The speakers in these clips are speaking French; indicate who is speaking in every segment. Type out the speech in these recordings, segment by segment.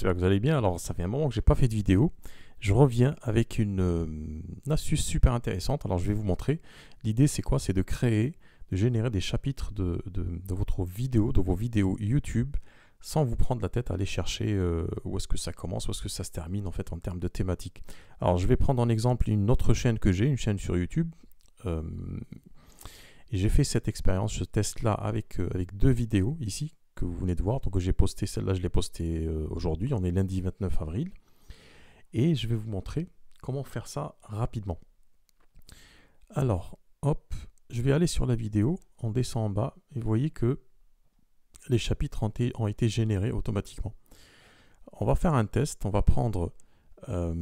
Speaker 1: j'espère que vous allez bien. Alors, ça fait un moment que j'ai pas fait de vidéo. Je reviens avec une astuce super intéressante. Alors, je vais vous montrer. L'idée, c'est quoi? C'est de créer, de générer des chapitres de votre vidéo, de vos vidéos YouTube, sans vous prendre la tête à aller chercher où est-ce que ça commence, où est-ce que ça se termine, en fait, en termes de thématique. Alors, je vais prendre en exemple une autre chaîne que j'ai, une chaîne sur YouTube. Et j'ai fait cette expérience, ce test-là, avec deux vidéos ici, que vous venez de voir. Donc j'ai posté celle-là, je l'ai postée aujourd'hui, on est lundi 29 avril. Et je vais vous montrer comment faire ça rapidement. Alors, hop, je vais aller sur la vidéo, on descend en bas, et vous voyez que les chapitres ont été générés automatiquement. On va faire un test, on va prendre, alors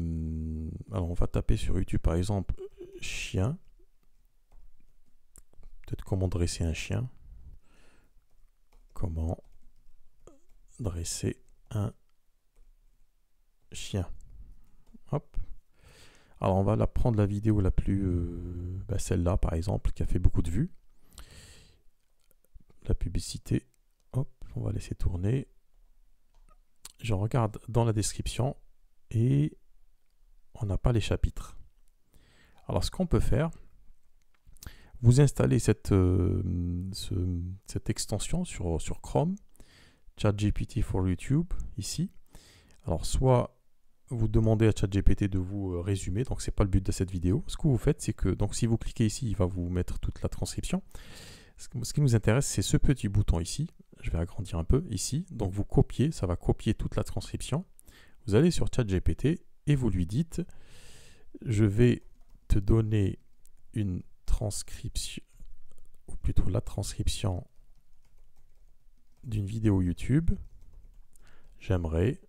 Speaker 1: on va taper sur YouTube par exemple, chien, peut-être comment dresser un chien, comment dresser un chien. Hop. Alors on va prendre la vidéo la plus, celle-là par exemple, qui a fait beaucoup de vues. La publicité. Hop, on va laisser tourner. Je regarde dans la description et on n'a pas les chapitres. Alors ce qu'on peut faire, vous installez cette extension sur Chrome, ChatGPT for YouTube, ici. Alors soit vous demandez à ChatGPT de vous résumer, donc c'est pas le but de cette vidéo. Ce que vous faites, c'est que donc si vous cliquez ici, il va vous mettre toute la transcription. Ce qui nous intéresse, c'est ce petit bouton ici. Je vais agrandir un peu ici. Donc vous copiez, ça va copier toute la transcription. Vous allez sur ChatGPT et vous lui dites, je vais te donner une transcription, ou plutôt la transcription d'une vidéo YouTube. J'aimerais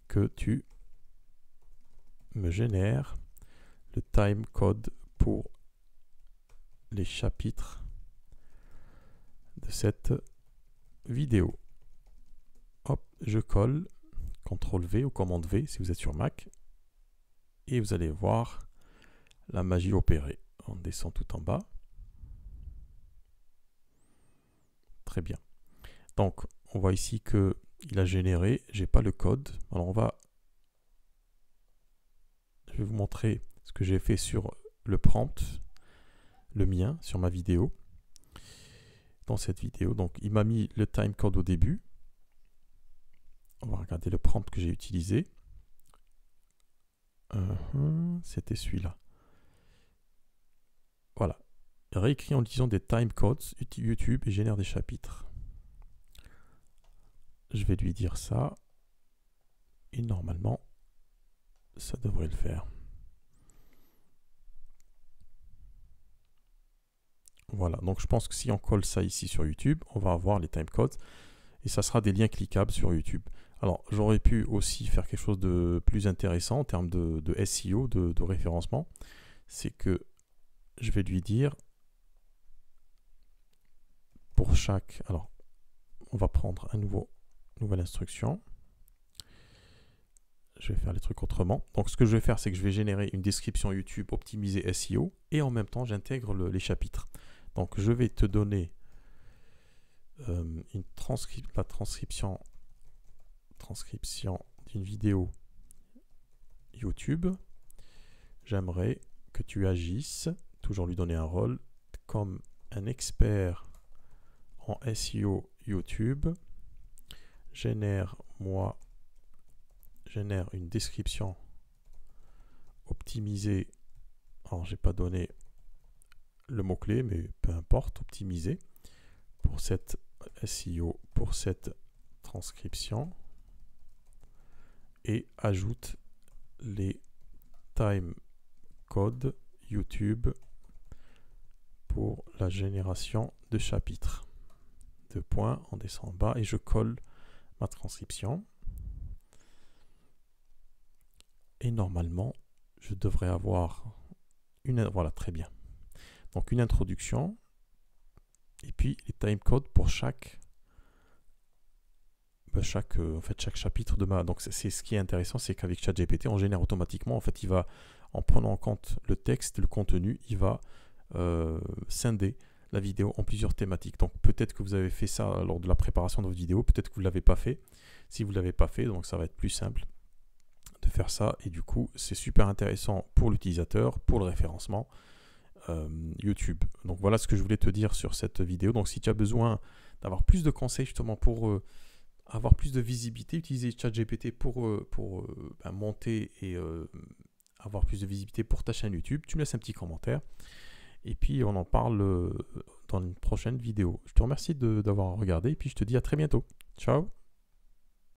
Speaker 1: que tu me génères le time code pour les chapitres de cette vidéo. Hop, je colle, CTRL V ou commande V si vous êtes sur Mac, et vous allez voir la magie opérer. On descend tout en bas. Très bien. Donc, on voit ici que il a généré, j'ai pas le code. Alors je vais vous montrer ce que j'ai fait sur le prompt, le mien, sur ma vidéo. Dans cette vidéo, donc il m'a mis le timecode au début. On va regarder le prompt que j'ai utilisé. C'était celui-là. Voilà. Réécrit en utilisant des timecodes YouTube et génère des chapitres. Je vais lui dire ça. Et normalement, ça devrait le faire. Voilà, donc je pense que si on colle ça ici sur YouTube, on va avoir les timecodes et ça sera des liens cliquables sur YouTube. Alors, j'aurais pu aussi faire quelque chose de plus intéressant en termes de SEO, de référencement. C'est que je vais lui dire pour chaque... Alors, on va prendre nouvelle instruction. Je vais faire les trucs autrement. Donc, ce que je vais faire, c'est que je vais générer une description YouTube optimisée SEO et en même temps, j'intègre les chapitres. Donc, je vais te donner la transcription d'une vidéo YouTube. J'aimerais que tu agisses, toujours lui donner un rôle, comme un expert en SEO YouTube. Génère une description optimisée. Alors, j'ai pas donné le mot-clé, mais peu importe, optimisé pour cette SEO, pour cette transcription, et ajoute les time codes YouTube pour la génération de chapitres. Deux points, on descend en bas et je colle ma transcription. Et normalement, je devrais avoir voilà, très bien. Donc une introduction et puis les timecodes pour chaque chapitre de ma... Donc c'est ce qui est intéressant, c'est qu'avec ChatGPT, on génère automatiquement, en fait, il va, en prenant en compte le texte, le contenu, il va scinder la vidéo en plusieurs thématiques. Donc peut-être que vous avez fait ça lors de la préparation de votre vidéo, peut-être que vous ne l'avez pas fait. Si vous ne l'avez pas fait, donc ça va être plus simple de faire ça. Et du coup, c'est super intéressant pour l'utilisateur, pour le référencement YouTube. Donc voilà ce que je voulais te dire sur cette vidéo. Donc si tu as besoin d'avoir plus de conseils justement pour avoir plus de visibilité, utiliser ChatGPT pour monter et avoir plus de visibilité pour ta chaîne YouTube, tu me laisses un petit commentaire. Et puis on en parle dans une prochaine vidéo. Je te remercie d'avoir regardé et puis je te dis à très bientôt. Ciao!